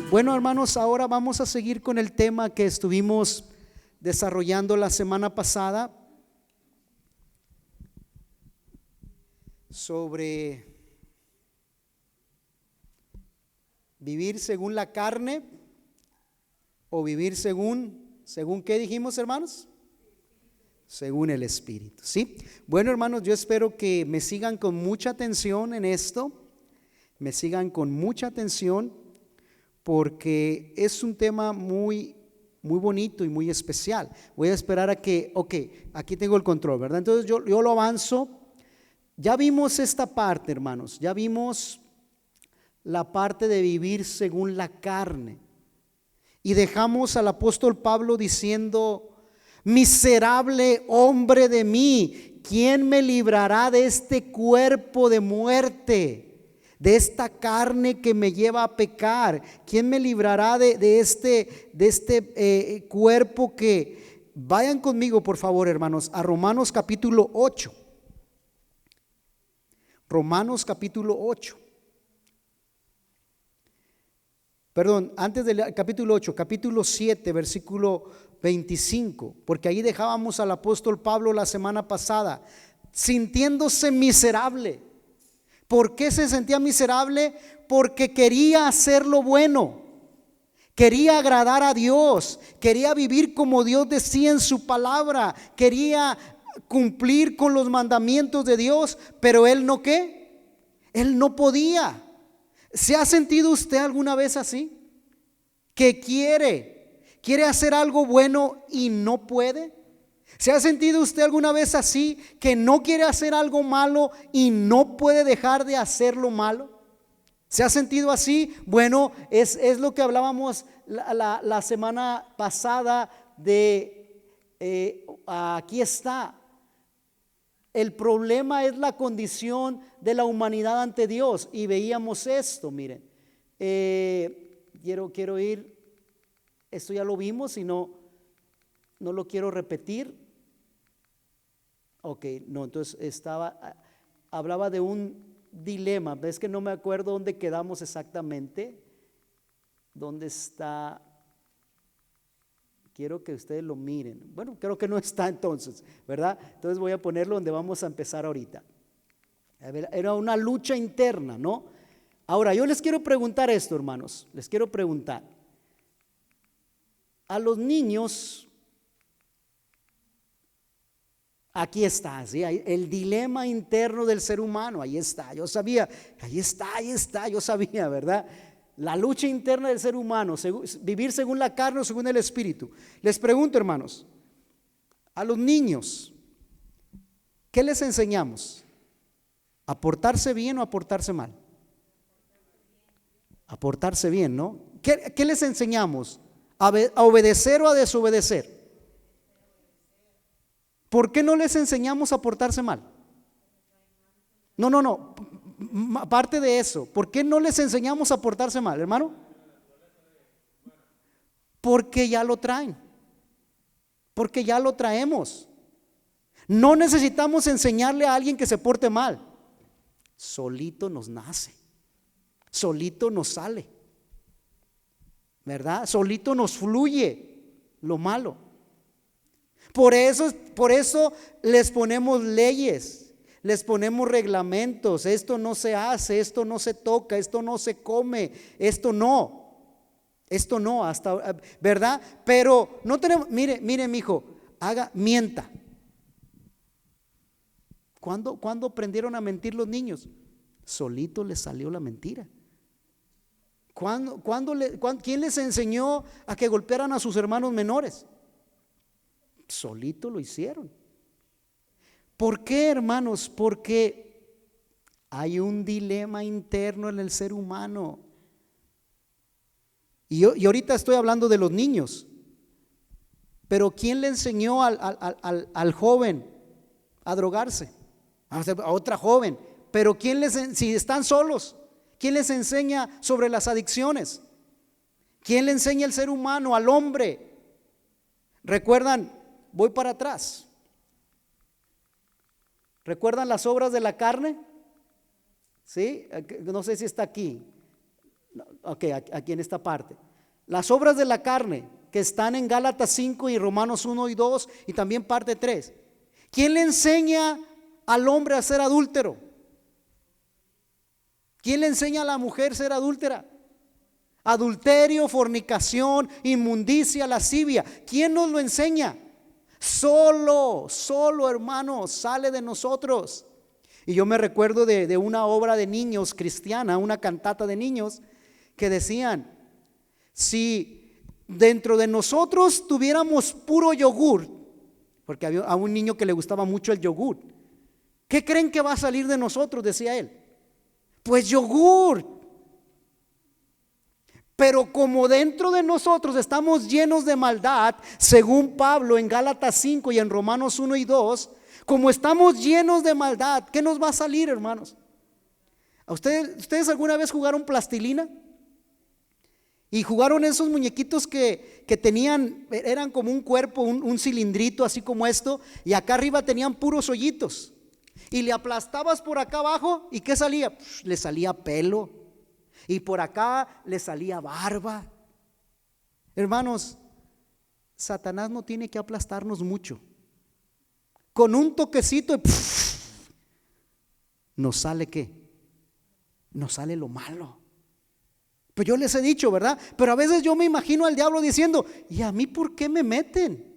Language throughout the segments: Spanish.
Bueno, hermanos, ahora vamos a seguir con el tema que estuvimos desarrollando la semana pasada sobre vivir según la carne o vivir según ¿qué dijimos, hermanos? Según el Espíritu, ¿sí? Bueno, hermanos, yo espero que me sigan con mucha atención en esto, me sigan con mucha atención, porque es un tema muy bonito y muy especial. Voy a esperar a que, aquí tengo el control, ¿verdad? Entonces yo lo avanzo. Ya vimos esta parte, hermanos, ya vimos la parte de vivir según la carne. Y dejamos al apóstol Pablo diciendo: miserable hombre de mí, ¿quién me librará de este cuerpo de muerte? De esta carne que me lleva a pecar. ¿Quién me librará de este cuerpo que... Vayan conmigo, por favor, hermanos, a Romanos capítulo 8. Romanos capítulo 8. Perdón, antes del capítulo 8, capítulo 7, versículo 25, porque ahí dejábamos al apóstol Pablo la semana pasada, sintiéndose miserable. ¿Por qué se sentía miserable? Porque quería hacer lo bueno, quería agradar a Dios, quería vivir como Dios decía en su palabra, quería cumplir con los mandamientos de Dios, pero él no, ¿qué? Él no podía. ¿Se ha sentido usted alguna vez así? Que quiere hacer algo bueno y no puede. ¿Se ha sentido usted alguna vez así, que no quiere hacer algo malo y no puede dejar de hacer lo malo? ¿Se ha sentido así? Bueno, es lo que hablábamos la semana pasada de aquí está. El problema es la condición de la humanidad ante Dios. Y veíamos esto, miren. Quiero ir, esto ya lo vimos y no lo quiero repetir. Entonces hablaba de un dilema. Es que no me acuerdo dónde quedamos exactamente. ¿Dónde está? Quiero que ustedes lo miren. Bueno, creo que no está entonces, ¿verdad? Entonces voy a ponerlo donde vamos a empezar ahorita. A ver, era una lucha interna, ¿no? Ahora, yo les quiero preguntar esto, hermanos. Les quiero preguntar. A los niños, aquí está, ¿sí? El dilema interno del ser humano, ahí está, yo sabía, ahí está, yo sabía, ¿verdad? La lucha interna del ser humano, vivir según la carne o según el Espíritu. Les pregunto, hermanos, a los niños, ¿qué les enseñamos? ¿A portarse bien o a portarse mal? A portarse bien, ¿no? ¿Qué les enseñamos? ¿A obedecer o a desobedecer? ¿Por qué no les enseñamos a portarse mal? No. Aparte de eso, ¿por qué no les enseñamos a portarse mal, hermano? Porque ya lo traen. Porque ya lo traemos. No necesitamos enseñarle a alguien que se porte mal. Solito nos nace. Solito nos sale. ¿Verdad? Solito nos fluye lo malo. Por eso les ponemos leyes, les ponemos reglamentos. Esto no se hace, esto no se toca, esto no se come, esto no, hasta, ¿verdad? Pero no tenemos, mire, mijo, mienta. ¿Cuándo aprendieron a mentir los niños? Solito les salió la mentira. ¿Quién les enseñó a que golpearan a sus hermanos menores? Solito lo hicieron. ¿Por qué, hermanos? Porque hay un dilema interno en el ser humano. Y ahorita estoy hablando de los niños. Pero ¿quién le enseñó al joven a drogarse? A otra joven. Pero si están solos, ¿quién les enseña sobre las adicciones? ¿Quién le enseña al ser humano, al hombre? ¿Recuerdan? Voy para atrás. ¿Recuerdan las obras de la carne? ¿Sí? No sé si está aquí. Ok, aquí en esta parte. Las obras de la carne que están en Gálatas 5 y Romanos 1 y 2 y también parte 3. ¿Quién le enseña al hombre a ser adúltero? ¿Quién le enseña a la mujer a ser adúltera? Adulterio, fornicación, inmundicia, lascivia. ¿Quién nos lo enseña? Solo, hermanos, sale de nosotros. Y yo me recuerdo de una obra de niños cristiana, una cantata de niños, que decían: si dentro de nosotros tuviéramos puro yogur, porque había a un niño que le gustaba mucho el yogur, ¿qué creen que va a salir de nosotros?, decía él. Pues yogur. Pero como dentro de nosotros estamos llenos de maldad, según Pablo en Gálatas 5 y en Romanos 1 y 2, como estamos llenos de maldad, ¿qué nos va a salir, hermanos? ¿A ustedes alguna vez jugaron plastilina? Y jugaron esos muñequitos que tenían, eran como un cuerpo, un cilindrito así como esto, y acá arriba tenían puros hoyitos. Y le aplastabas por acá abajo, ¿y qué salía? Le salía pelo. Y por acá le salía barba. Hermanos, Satanás no tiene que aplastarnos mucho. Con un toquecito y nos sale ¿qué? Nos sale lo malo. Pues yo les he dicho, ¿verdad? Pero a veces yo me imagino al diablo diciendo: ¿y a mí por qué me meten?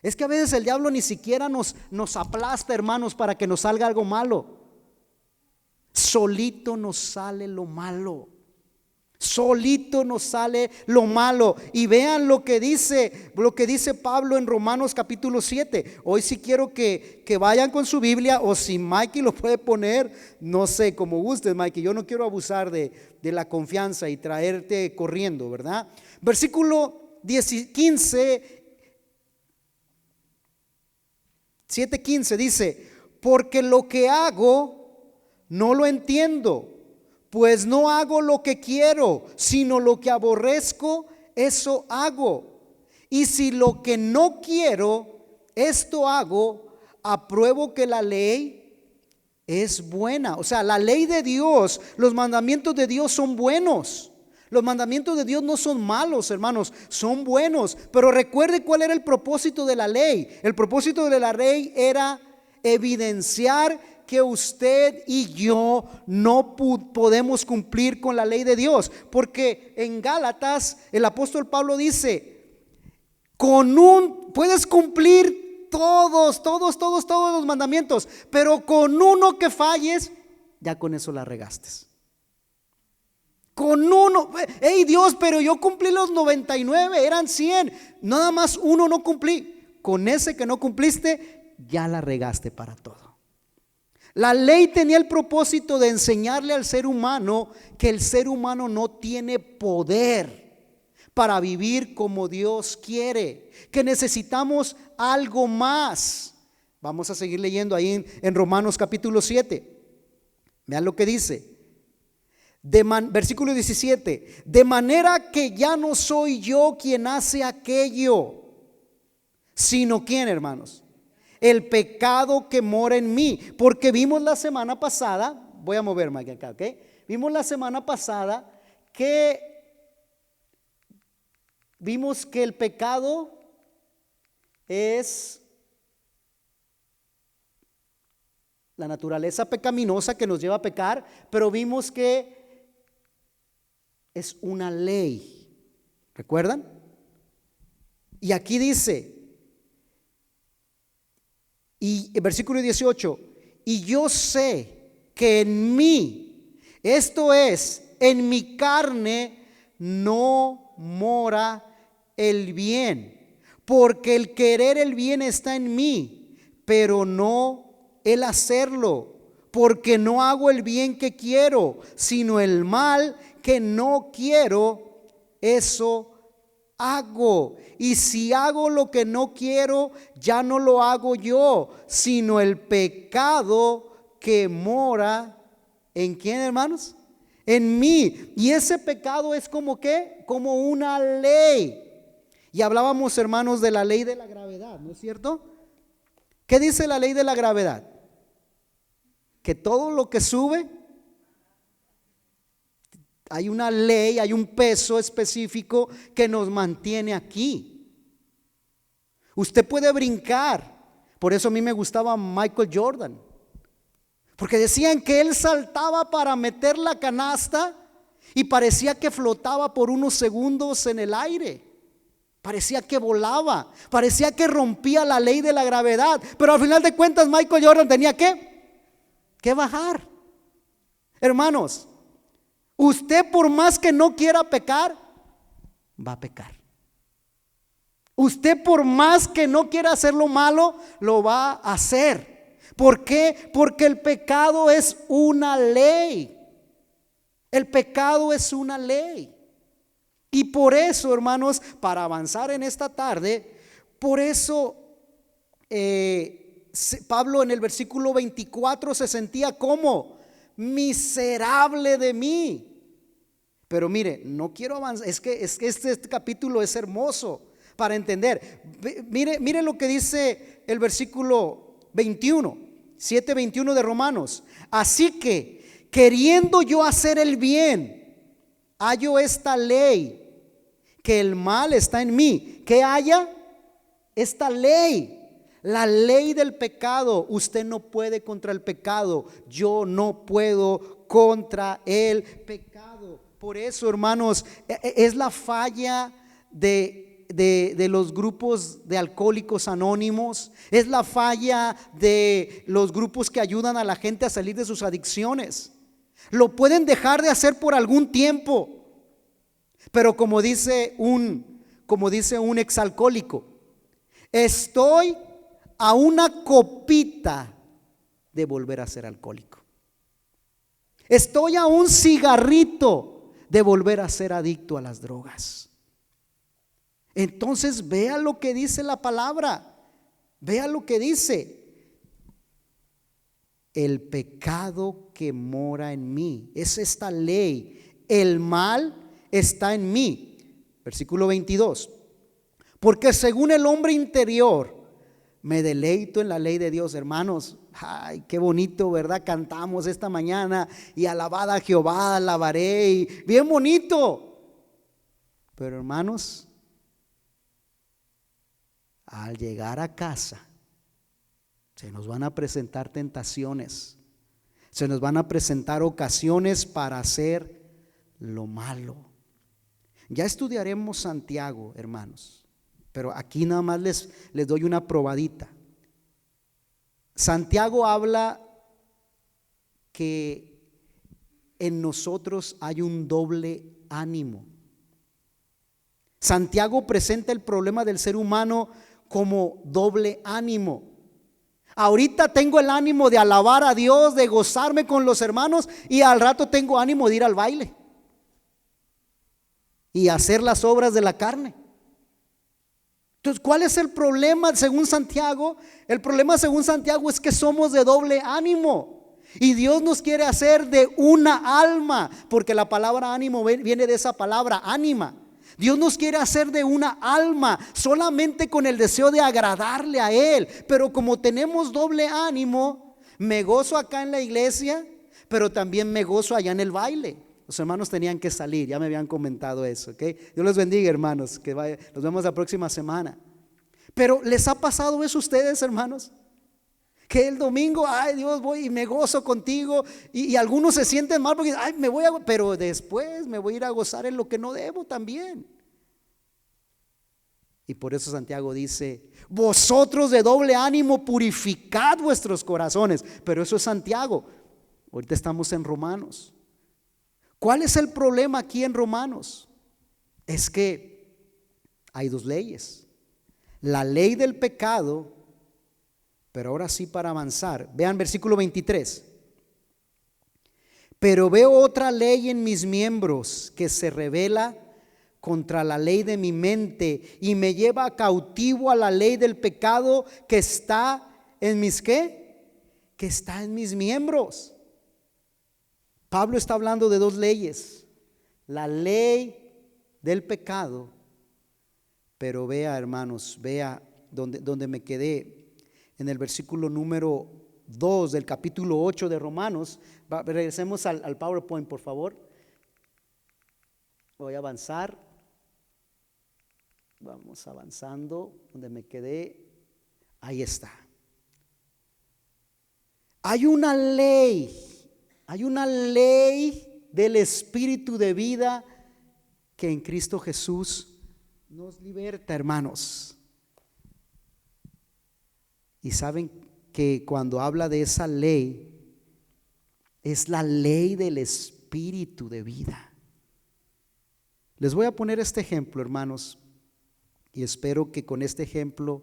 Es que a veces el diablo ni siquiera nos aplasta, hermanos, para que nos salga algo malo. Solito nos sale lo malo. Solito nos sale lo malo. Y vean lo que dice Pablo en Romanos capítulo 7. Hoy sí quiero que vayan con su Biblia, o si Mikey lo puede poner, no sé, como gustes, Mikey. Yo no quiero abusar de la confianza y traerte corriendo, ¿verdad? Versículo 7:15 dice: porque lo que hago no lo entiendo, pues no hago lo que quiero, sino lo que aborrezco, eso hago. Y si lo que no quiero, esto hago, apruebo que la ley es buena. O sea, la ley de Dios, los mandamientos de Dios son buenos. Los mandamientos de Dios no son malos, hermanos, son buenos. Pero recuerde cuál era el propósito de la ley. El propósito de la ley era evidenciar que usted y yo no podemos cumplir con la ley de Dios. Porque en Gálatas el apóstol Pablo dice: puedes cumplir todos los mandamientos, pero con uno que falles, ya con eso la regaste. Con uno, hey Dios, pero yo cumplí los 99, eran 100, nada más uno no cumplí. Con ese que no cumpliste, ya la regaste para todo. La ley tenía el propósito de enseñarle al ser humano que el ser humano no tiene poder para vivir como Dios quiere, que necesitamos algo más. Vamos a seguir leyendo ahí en Romanos capítulo 7. Vean lo que dice. Versículo 17: de manera que ya no soy yo quien hace aquello, sino ¿quién, hermanos? El pecado que mora en mí. Porque vimos la semana pasada, voy a moverme acá, ¿ok? Vimos la semana pasada vimos que el pecado es la naturaleza pecaminosa que nos lleva a pecar, pero vimos que es una ley. ¿Recuerdan? Y aquí dice, y el versículo 18: y yo sé que en mí, esto es, en mi carne, no mora el bien, porque el querer el bien está en mí, pero no el hacerlo, porque no hago el bien que quiero, sino el mal que no quiero, eso hago. Y si hago lo que no quiero, ya no lo hago yo, sino el pecado que mora ¿en quién, hermanos? En mí. Y ese pecado es como ¿qué? Como una ley. Y hablábamos, hermanos, de la ley de la gravedad, ¿no es cierto? ¿Qué dice la ley de la gravedad? Que todo lo que sube hay una ley, hay un peso específico que nos mantiene aquí. Usted puede brincar. Por eso a mí me gustaba Michael Jordan, porque decían que él saltaba para meter la canasta y parecía que flotaba por unos segundos en el aire. Parecía que volaba, parecía que rompía la ley de la gravedad, pero al final de cuentas Michael Jordan tenía que bajar. Hermanos, usted por más que no quiera pecar, va a pecar. Usted por más que no quiera hacer lo malo, lo va a hacer. ¿Por qué? Porque el pecado es una ley. El pecado es una ley. Y por eso, hermanos, para avanzar en esta tarde, por eso Pablo en el versículo 24 se sentía como miserable de mí. Pero mire, no quiero avanzar, es que este capítulo es hermoso para entender. Mire lo que dice el versículo 21, 7:21 de Romanos. Así que, queriendo yo hacer el bien, hallo esta ley, que el mal está en mí. ¿Qué haya? Esta ley, la ley del pecado. Usted no puede contra el pecado. Yo no puedo contra el pecado. Por eso, hermanos, es la falla de los grupos de alcohólicos anónimos, es la falla de los grupos que ayudan a la gente a salir de sus adicciones. Lo pueden dejar de hacer por algún tiempo, pero como dice un exalcohólico, estoy a una copita de volver a ser alcohólico. Estoy a un cigarrito de volver a ser adicto a las drogas. Entonces vea lo que dice la palabra. Vea lo que dice. El pecado que mora en mí, es esta ley. El mal está en mí. Versículo 22. Porque según el hombre interior me deleito en la ley de Dios. Hermanos, ay, qué bonito, ¿verdad? Cantamos esta mañana y alabada a Jehová, alabaré, y bien bonito. Pero hermanos, al llegar a casa se nos van a presentar tentaciones, se nos van a presentar ocasiones para hacer lo malo. Ya estudiaremos Santiago, hermanos, pero aquí nada más les doy una probadita. Santiago habla que en nosotros hay un doble ánimo. Santiago presenta el problema del ser humano como doble ánimo. Ahorita tengo el ánimo de alabar a Dios, de gozarme con los hermanos, y al rato tengo ánimo de ir al baile y hacer las obras de la carne. Entonces, ¿cuál es el problema según Santiago? El problema según Santiago es que somos de doble ánimo. Y Dios nos quiere hacer de una alma, porque la palabra ánimo viene de esa palabra ánima. Dios nos quiere hacer de una alma solamente con el deseo de agradarle a Él. Pero como tenemos doble ánimo, me gozo acá en la iglesia, pero también me gozo allá en el baile. Los hermanos tenían que salir, ya me habían comentado eso, ¿ok? Dios los bendiga, hermanos, nos vemos la próxima semana. Pero ¿les ha pasado eso a ustedes, hermanos? Que el domingo, ay Dios, voy y me gozo contigo, y algunos se sienten mal porque, ay, pero después me voy a ir a gozar en lo que no debo también. Y por eso Santiago dice, vosotros de doble ánimo purificad vuestros corazones. Pero eso es Santiago. Ahorita estamos en Romanos. ¿Cuál es el problema aquí en Romanos? Es que hay dos leyes. La ley del pecado, pero ahora sí para avanzar. Vean versículo 23. Pero veo otra ley en mis miembros que se revela contra la ley de mi mente y me lleva cautivo a la ley del pecado que está en mis ¿qué? Que está en mis miembros. Pablo está hablando de dos leyes, la ley del pecado, pero vea, hermanos, vea donde me quedé, en el versículo número 2 del capítulo 8 de Romanos. Regresemos al PowerPoint, por favor. Voy a avanzar. Vamos avanzando. Donde me quedé. Ahí está. Hay una ley del espíritu de vida que en Cristo Jesús nos liberta, hermanos. Y saben que cuando habla de esa ley, es la ley del espíritu de vida. Les voy a poner este ejemplo, hermanos, y espero que con este ejemplo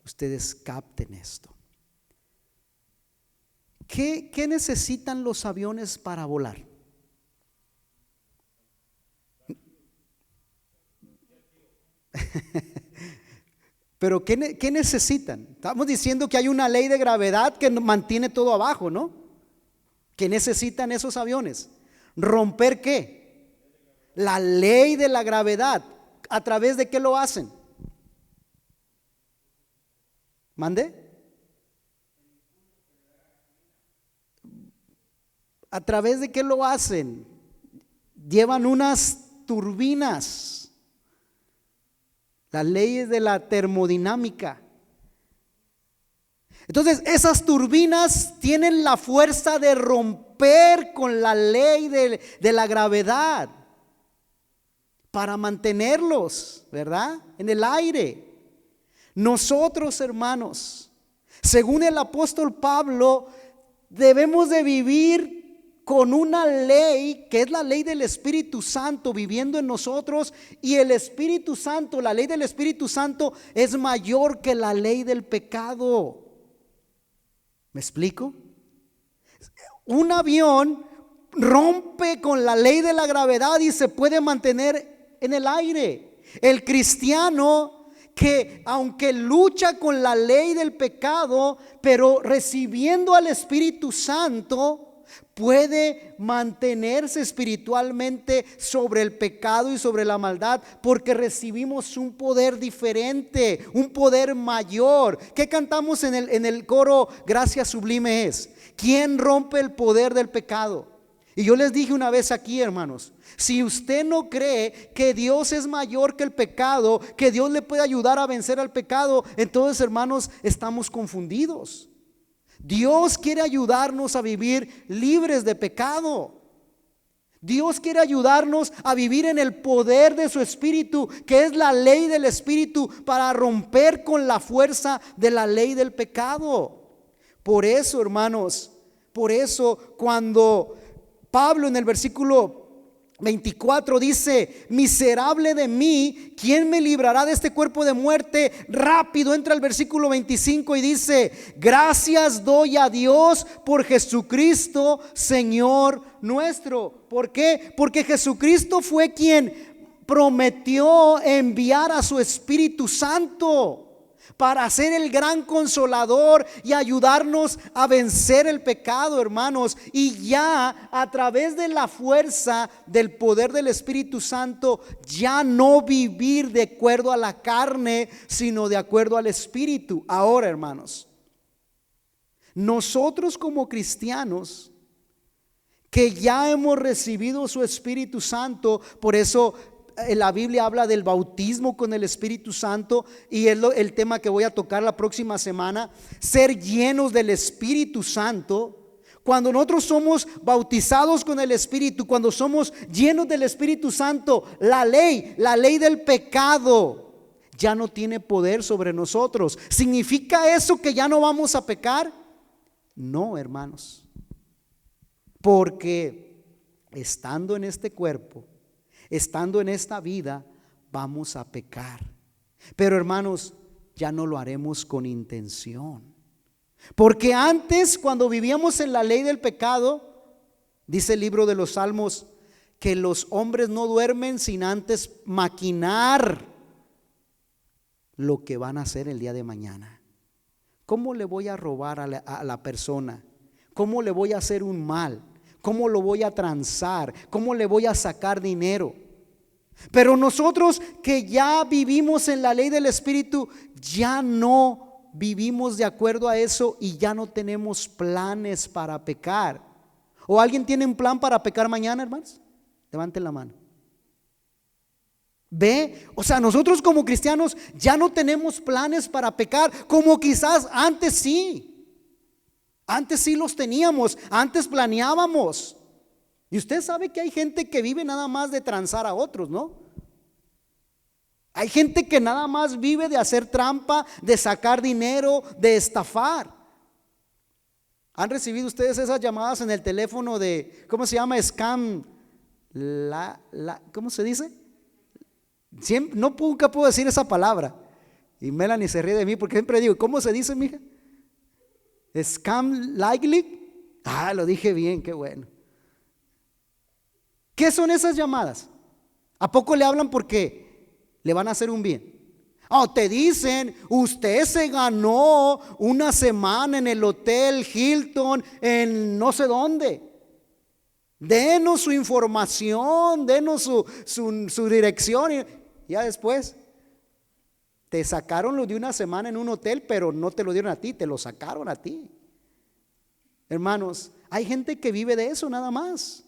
ustedes capten esto. ¿Qué necesitan los aviones para volar? Pero ¿qué necesitan? Estamos diciendo que hay una ley de gravedad que mantiene todo abajo, ¿no? ¿Qué necesitan esos aviones? ¿Romper qué? La ley de la gravedad. ¿A través de qué lo hacen? ¿Mande? ¿A través de qué lo hacen? Llevan unas turbinas. Las leyes de la termodinámica. Entonces esas turbinas tienen la fuerza de romper con la ley de la gravedad para mantenerlos, ¿verdad? En el aire. Nosotros, hermanos, según el apóstol Pablo, debemos de vivir con una ley que es la ley del Espíritu Santo viviendo en nosotros, y el Espíritu Santo, la ley del Espíritu Santo es mayor que la ley del pecado. ¿Me explico? Un avión rompe con la ley de la gravedad y se puede mantener en el aire. El cristiano que aunque lucha con la ley del pecado, pero recibiendo al Espíritu Santo, puede mantenerse espiritualmente sobre el pecado y sobre la maldad, porque recibimos un poder diferente, un poder mayor. ¿Qué cantamos en el coro? Gracia sublime es. ¿Quién rompe el poder del pecado? Y yo les dije una vez aquí, hermanos, si usted no cree que Dios es mayor que el pecado, que Dios le puede ayudar a vencer al pecado, entonces, hermanos, estamos confundidos. Dios quiere ayudarnos a vivir libres de pecado. Dios quiere ayudarnos a vivir en el poder de su Espíritu, que es la ley del Espíritu, para romper con la fuerza de la ley del pecado. Por eso, hermanos, por eso cuando Pablo en el versículo 24 dice: miserable de mí, ¿quién me librará de este cuerpo de muerte? Rápido entra el versículo 25 y dice: gracias doy a Dios por Jesucristo, Señor nuestro. ¿Por qué? Porque Jesucristo fue quien prometió enviar a su Espíritu Santo para ser el gran consolador y ayudarnos a vencer el pecado, hermanos. Y ya a través de la fuerza del poder del Espíritu Santo, ya no vivir de acuerdo a la carne, sino de acuerdo al Espíritu. Ahora, hermanos, nosotros como cristianos que ya hemos recibido su Espíritu Santo, por eso la Biblia habla del bautismo con el Espíritu Santo, y es el tema que voy a tocar la próxima semana: ser llenos del Espíritu Santo. Cuando nosotros somos bautizados con el Espíritu, cuando somos llenos del Espíritu Santo, la ley del pecado ya no tiene poder sobre nosotros. ¿Significa eso que ya no vamos a pecar? No, hermanos, porque estando en este cuerpo, estando en esta vida, vamos a pecar. Pero, hermanos, ya no lo haremos con intención. Porque antes, cuando vivíamos en la ley del pecado, dice el libro de los Salmos que los hombres no duermen sin antes maquinar lo que van a hacer el día de mañana. ¿Cómo le voy a robar a la persona? ¿Cómo le voy a hacer un mal? ¿Cómo lo voy a transar? ¿Cómo le voy a sacar dinero? Pero nosotros que ya vivimos en la ley del Espíritu, ya no vivimos de acuerdo a eso, y ya no tenemos planes para pecar. ¿O alguien tiene un plan para pecar mañana, hermanos? Levanten la mano. Ve, o sea, nosotros como cristianos ya no tenemos planes para pecar, como quizás antes sí. Antes sí los teníamos, antes planeábamos. Y usted sabe que hay gente que vive nada más de transar a otros, ¿no? Hay gente que nada más vive de hacer trampa, de sacar dinero, de estafar. ¿Han recibido ustedes esas llamadas en el teléfono de, ¿cómo se llama? Scam, ¿cómo se dice? Nunca puedo decir esa palabra. Y Melanie se ríe de mí porque siempre digo, ¿cómo se dice, mija? Scam likely. Lo dije bien, qué bueno. ¿Qué son esas llamadas? ¿A poco le hablan porque le van a hacer un bien? Te dicen, usted se ganó una semana en el hotel Hilton en no sé dónde. Denos su información, denos su dirección. Y ya después te sacaron lo de una semana en un hotel, pero no te lo dieron a ti, te lo sacaron a ti. Hermanos, hay gente que vive de eso nada más.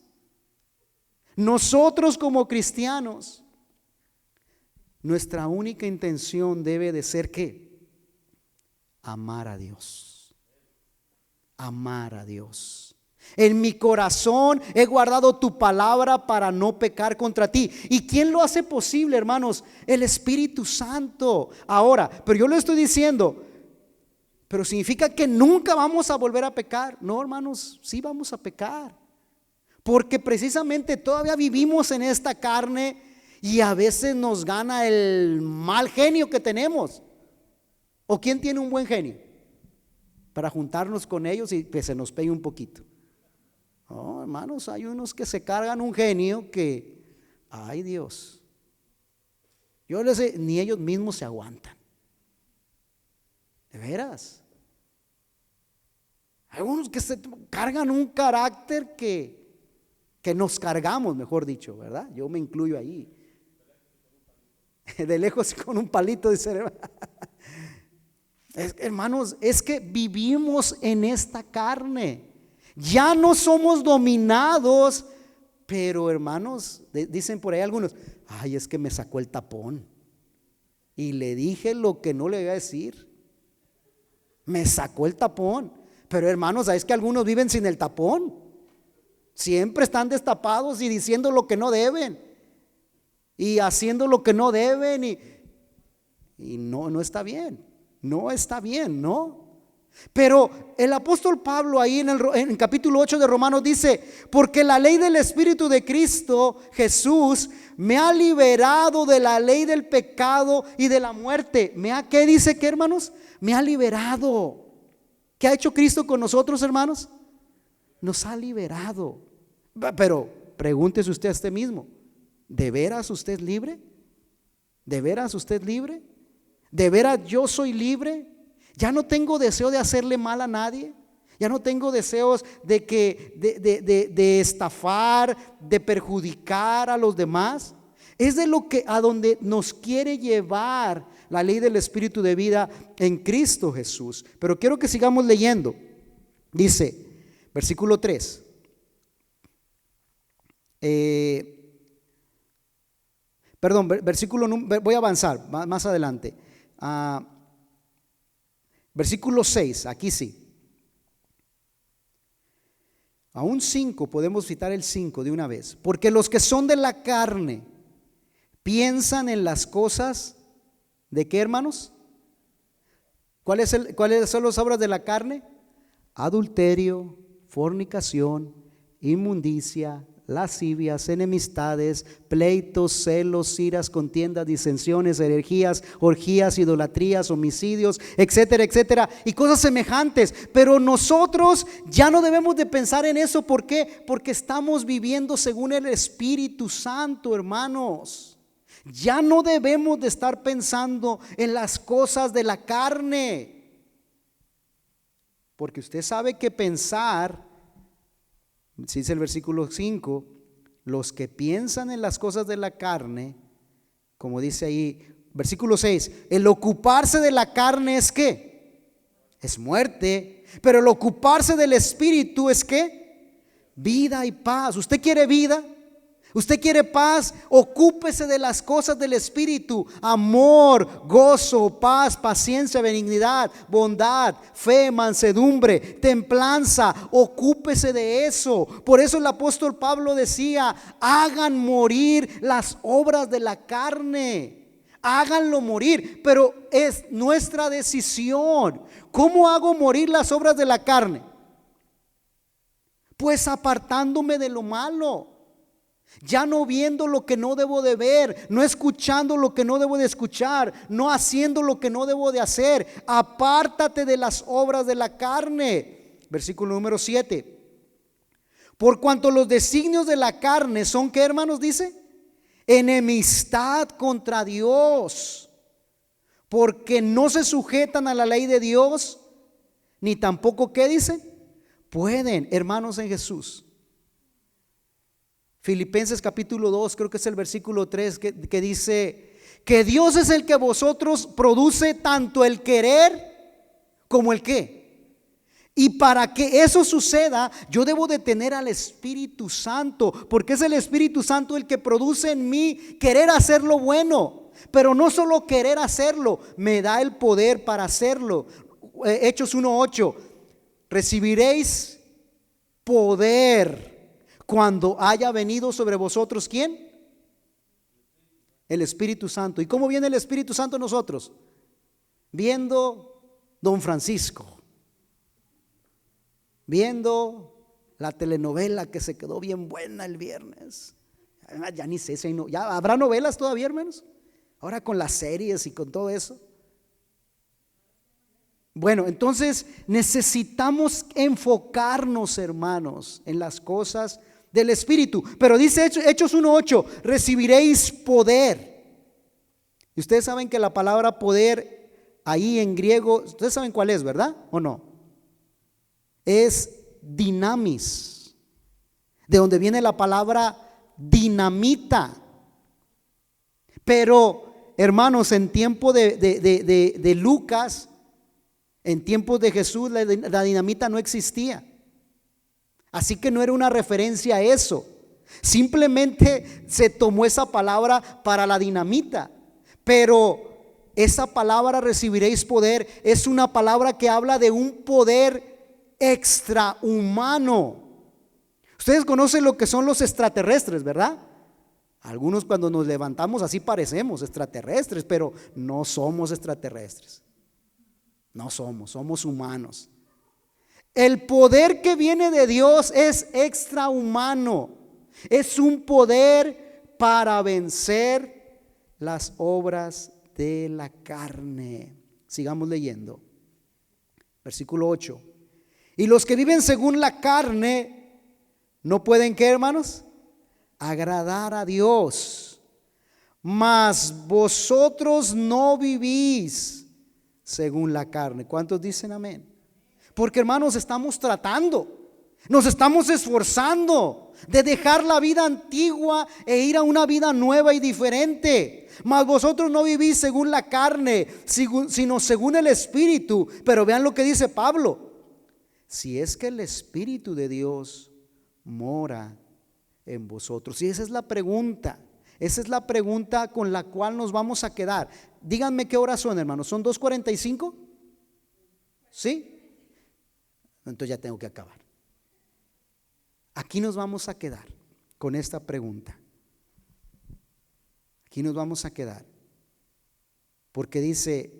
Nosotros como cristianos, nuestra única intención debe de ser ¿qué? Amar a Dios. Amar a Dios. En mi corazón he guardado tu palabra para no pecar contra ti. ¿Y quién lo hace posible, hermanos? El Espíritu Santo. Ahora, pero yo le estoy diciendo, pero significa que nunca vamos a volver a pecar. No, hermanos, sí vamos a pecar. Porque precisamente todavía vivimos en esta carne y a veces nos gana el mal genio que tenemos. ¿O quién tiene un buen genio? Para juntarnos con ellos y que se nos pegue un poquito. Hermanos, hay unos que se cargan un genio que, ay Dios, yo les sé, ni ellos mismos se aguantan. De veras. Hay unos que se cargan un carácter que nos cargamos, mejor dicho, ¿verdad? Yo me incluyo ahí. De lejos con un palito de cerebro. Hermanos, es que vivimos en esta carne. Ya no somos dominados, pero hermanos, dicen por ahí algunos, ay, es que me sacó el tapón y le dije lo que no le iba a decir. Me sacó el tapón. Pero hermanos, es que algunos viven sin el tapón. Siempre están destapados y diciendo lo que no deben y haciendo lo que no deben y no está bien. No está bien, ¿no? Pero el apóstol Pablo ahí en capítulo 8 de Romanos dice, porque la ley del Espíritu de Cristo Jesús me ha liberado de la ley del pecado y de la muerte. ¿Qué dice que, hermanos? Me ha liberado. ¿Qué ha hecho Cristo con nosotros, hermanos? Nos ha liberado. Pero pregúntese usted a usted mismo, ¿de veras usted es libre? ¿De veras usted es libre? ¿De veras yo soy libre? Ya no tengo deseo de hacerle mal a nadie. Ya no tengo deseos de estafar, de perjudicar a los demás. Es de lo que a donde nos quiere llevar la ley del Espíritu de vida en Cristo Jesús. Pero quiero que sigamos leyendo. Dice, versículo 3. Versículo, voy a avanzar más adelante. Versículo 6, aquí sí. Aún 5, podemos citar el 5 de una vez. Porque los que son de la carne piensan en las cosas ¿de qué, hermanos? ¿Cuáles son las obras de la carne? Adulterio, fornicación, inmundicia, lascivias, enemistades, pleitos, celos, iras, contiendas, disensiones, herejías, orgías, idolatrías, homicidios, etcétera, etcétera, y cosas semejantes. Pero nosotros ya no debemos de pensar en eso. ¿Por qué? Porque estamos viviendo según el Espíritu Santo, hermanos. Ya no debemos de estar pensando en las cosas de la carne, porque usted sabe que pensar, dice el versículo 5, los que piensan en las cosas de la carne, como dice ahí, versículo 6, el ocuparse de la carne es ¿qué? Es muerte, pero el ocuparse del Espíritu es ¿qué? Vida y paz. ¿Usted quiere vida? Usted quiere paz, ocúpese de las cosas del Espíritu: amor, gozo, paz, paciencia, benignidad, bondad, fe, mansedumbre, templanza. Ocúpese de eso. Por eso el apóstol Pablo decía: hagan morir las obras de la carne. Háganlo morir, pero es nuestra decisión. ¿Cómo hago morir las obras de la carne? Pues apartándome de lo malo. Ya no viendo lo que no debo de ver, no escuchando lo que no debo de escuchar, no haciendo lo que no debo de hacer. Apártate de las obras de la carne. Versículo número 7. Por cuanto los designios de la carne son, ¿qué, hermanos? Dice: enemistad contra Dios, porque no se sujetan a la ley de Dios, ni tampoco, ¿qué dice? Pueden. Hermanos en Jesús, Filipenses capítulo 2, creo que es el versículo 3, que dice que Dios es el que vosotros produce tanto el querer como el qué. Y para que eso suceda, yo debo de tener al Espíritu Santo, porque es el Espíritu Santo el que produce en mí querer hacer lo bueno. Pero no solo querer hacerlo, me da el poder para hacerlo. Hechos 1:8: recibiréis poder cuando haya venido sobre vosotros, ¿quién? El Espíritu Santo. ¿Y cómo viene el Espíritu Santo a nosotros? Viendo Don Francisco, viendo la telenovela que se quedó bien buena el viernes. Ya ni sé si ya habrá novelas todavía, hermanos, ahora con las series y con todo eso. Bueno, entonces necesitamos enfocarnos, hermanos, en las cosas del Espíritu. Pero dice Hechos 1:8: recibiréis poder. Y ustedes saben que la palabra poder ahí en griego, ustedes saben cuál es, ¿verdad? ¿O no? Es dinamis, de donde viene la palabra dinamita. Pero, hermanos, en tiempo de Lucas, en tiempos de Jesús, la dinamita no existía. Así que no era una referencia a eso. Simplemente se tomó esa palabra para la dinamita. Pero esa palabra recibiréis poder es una palabra que habla de un poder extrahumano. Ustedes conocen lo que son los extraterrestres, ¿verdad? Algunos cuando nos levantamos así parecemos extraterrestres, pero no somos extraterrestres. No somos humanos. El poder que viene de Dios es extrahumano. Es un poder para vencer las obras de la carne. Sigamos leyendo. Versículo 8. Y los que viven según la carne no pueden, ¿qué, hermanos? Agradar a Dios. Mas vosotros no vivís según la carne. ¿Cuántos dicen amén? Porque, hermanos, estamos tratando, nos estamos esforzando de dejar la vida antigua e ir a una vida nueva y diferente. Mas vosotros no vivís según la carne, sino según el Espíritu. Pero vean lo que dice Pablo: si es que el Espíritu de Dios mora en vosotros. Y esa es la pregunta. Esa es la pregunta con la cual nos vamos a quedar. Díganme qué horas son, hermanos. ¿Son 2:45? ¿Sí? Entonces ya tengo que acabar. Aquí nos vamos a quedar con esta pregunta. Aquí nos vamos a quedar. Porque dice: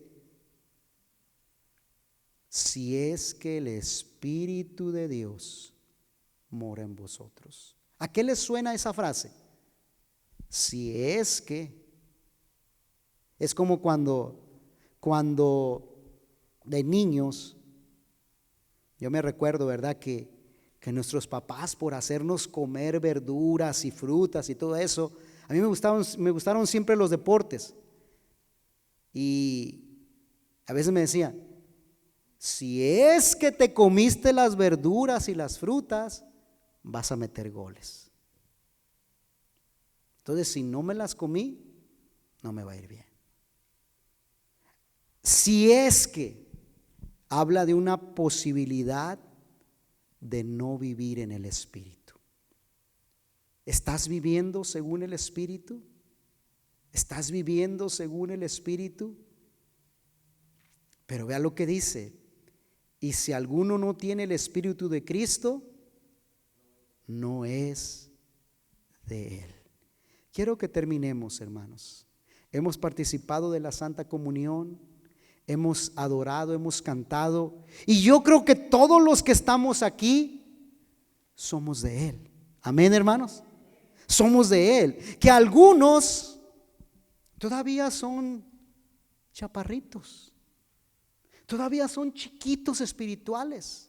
si es que el Espíritu de Dios mora en vosotros. ¿A qué les suena esa frase? Si es que. Es como cuando de niños, yo me recuerdo, ¿verdad? Que nuestros papás, por hacernos comer verduras y frutas y todo eso, a mí me gustaron siempre los deportes. Y a veces me decían: si es que te comiste las verduras y las frutas, vas a meter goles. Entonces, si no me las comí, no me va a ir bien. Si es que habla de una posibilidad de no vivir en el Espíritu. ¿Estás viviendo según el Espíritu? ¿Estás viviendo según el Espíritu? Pero vea lo que dice: y si alguno no tiene el Espíritu de Cristo, no es de Él. Quiero que terminemos, hermanos. Hemos participado de la Santa Comunión, hemos adorado, hemos cantado, y yo creo que todos los que estamos aquí somos de Él. Amén, hermanos. Somos de Él. Que algunos todavía son chaparritos, todavía son chiquitos espirituales.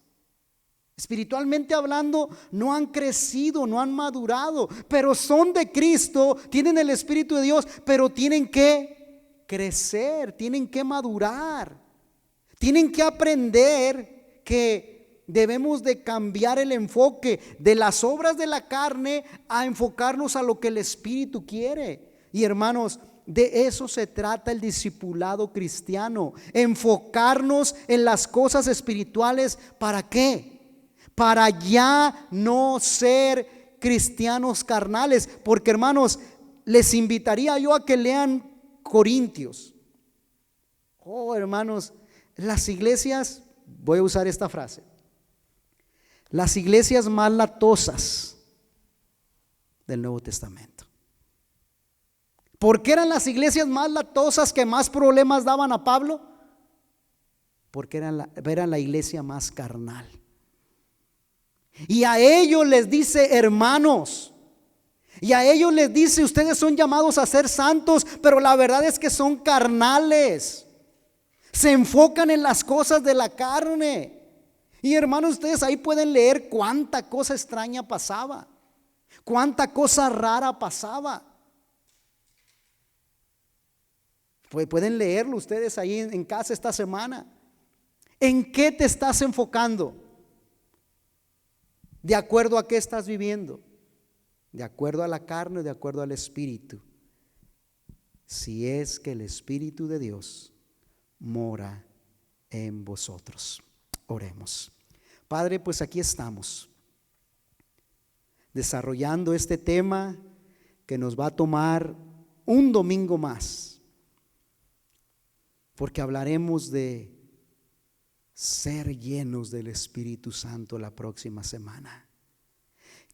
Espiritualmente hablando, no han crecido, no han madurado, pero son de Cristo, tienen el Espíritu de Dios, pero tienen que crecer, tienen que madurar, tienen que aprender que debemos de cambiar el enfoque de las obras de la carne a enfocarnos a lo que el Espíritu quiere. Y hermanos, de eso se trata el discipulado cristiano, enfocarnos en las cosas espirituales. ¿Para qué? Para ya no ser cristianos carnales. Porque, hermanos, les invitaría yo a que lean Corintios. Oh, hermanos, las iglesias, voy a usar esta frase, las iglesias más latosas del Nuevo Testamento. ¿Por qué eran las iglesias más latosas que más problemas daban a Pablo? Porque eran la iglesia más carnal. Y a ellos les dice hermanos, y a ellos les dice: ustedes son llamados a ser santos, pero la verdad es que son carnales, se enfocan en las cosas de la carne. Y hermanos, ustedes ahí pueden leer cuánta cosa extraña pasaba, cuánta cosa rara pasaba. Pueden leerlo ustedes ahí en casa esta semana. ¿En qué te estás enfocando? ¿De acuerdo a qué estás viviendo? ¿De acuerdo a la carne o de acuerdo al Espíritu? Si es que el Espíritu de Dios mora en vosotros. Oremos. Padre, pues aquí estamos, desarrollando este tema que nos va a tomar un domingo más, porque hablaremos de ser llenos del Espíritu Santo la próxima semana.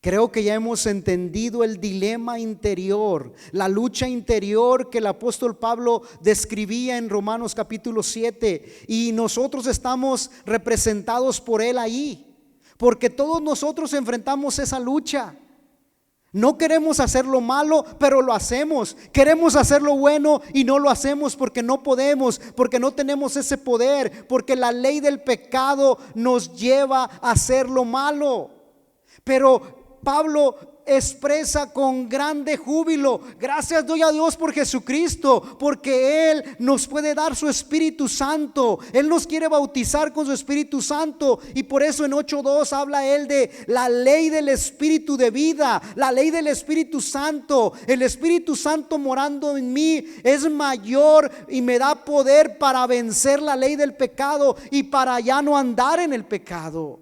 Creo que ya hemos entendido el dilema interior, la lucha interior que el apóstol Pablo describía en Romanos capítulo 7, y nosotros estamos representados por él ahí, porque todos nosotros enfrentamos esa lucha. No queremos hacer lo malo, pero lo hacemos. Queremos hacer lo bueno y no lo hacemos porque no podemos, porque no tenemos ese poder, porque la ley del pecado nos lleva a hacer lo malo. Pero Pablo expresa con grande júbilo: gracias doy a Dios por Jesucristo, porque Él nos puede dar su Espíritu Santo. Él nos quiere bautizar con su Espíritu Santo, y por eso en 8:2 habla Él de la ley del Espíritu de vida, la ley del Espíritu Santo. El Espíritu Santo morando en mí es mayor y me da poder para vencer la ley del pecado y para ya no andar en el pecado.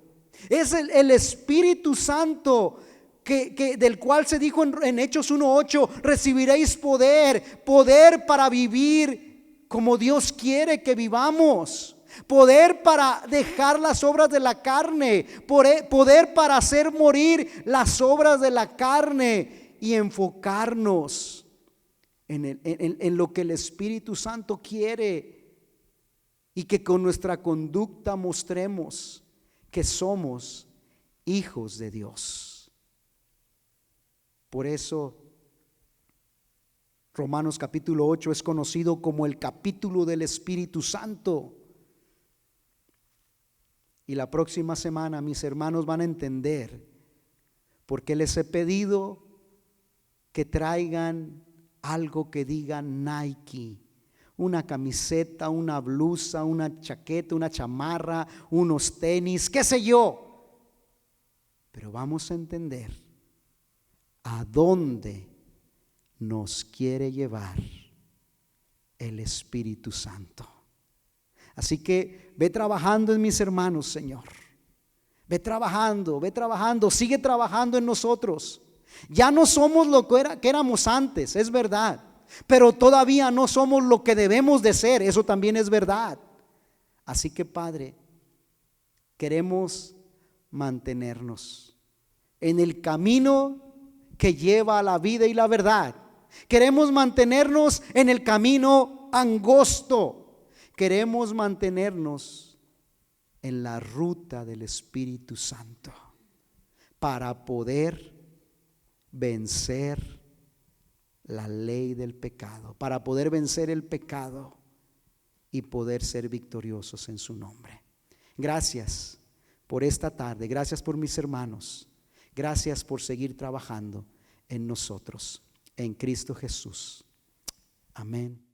Es el Espíritu Santo del cual se dijo en Hechos 1:8: recibiréis poder para vivir como Dios quiere que vivamos, poder para dejar las obras de la carne, poder para hacer morir las obras de la carne y enfocarnos en lo que el Espíritu Santo quiere, y que con nuestra conducta mostremos que somos hijos de Dios. Por eso Romanos capítulo 8 es conocido como el capítulo del Espíritu Santo. Y la próxima semana mis hermanos van a entender por qué les he pedido que traigan algo que diga Nike, una camiseta, una blusa, una chaqueta, una chamarra, unos tenis, qué sé yo. Pero vamos a entender a dónde nos quiere llevar el Espíritu Santo. Así que ve trabajando en mis hermanos, Señor. Ve trabajando, sigue trabajando en nosotros. Ya no somos lo que éramos antes, es verdad. Pero todavía no somos lo que debemos de ser, eso también es verdad. Así que, Padre, queremos mantenernos en el camino que lleva a la vida y la verdad. Queremos mantenernos en el camino angosto. Queremos mantenernos en la ruta del Espíritu Santo para poder vencer la ley del pecado, para poder vencer el pecado y poder ser victoriosos en su nombre. Gracias por esta tarde, gracias por mis hermanos, gracias por seguir trabajando en nosotros, en Cristo Jesús. Amén.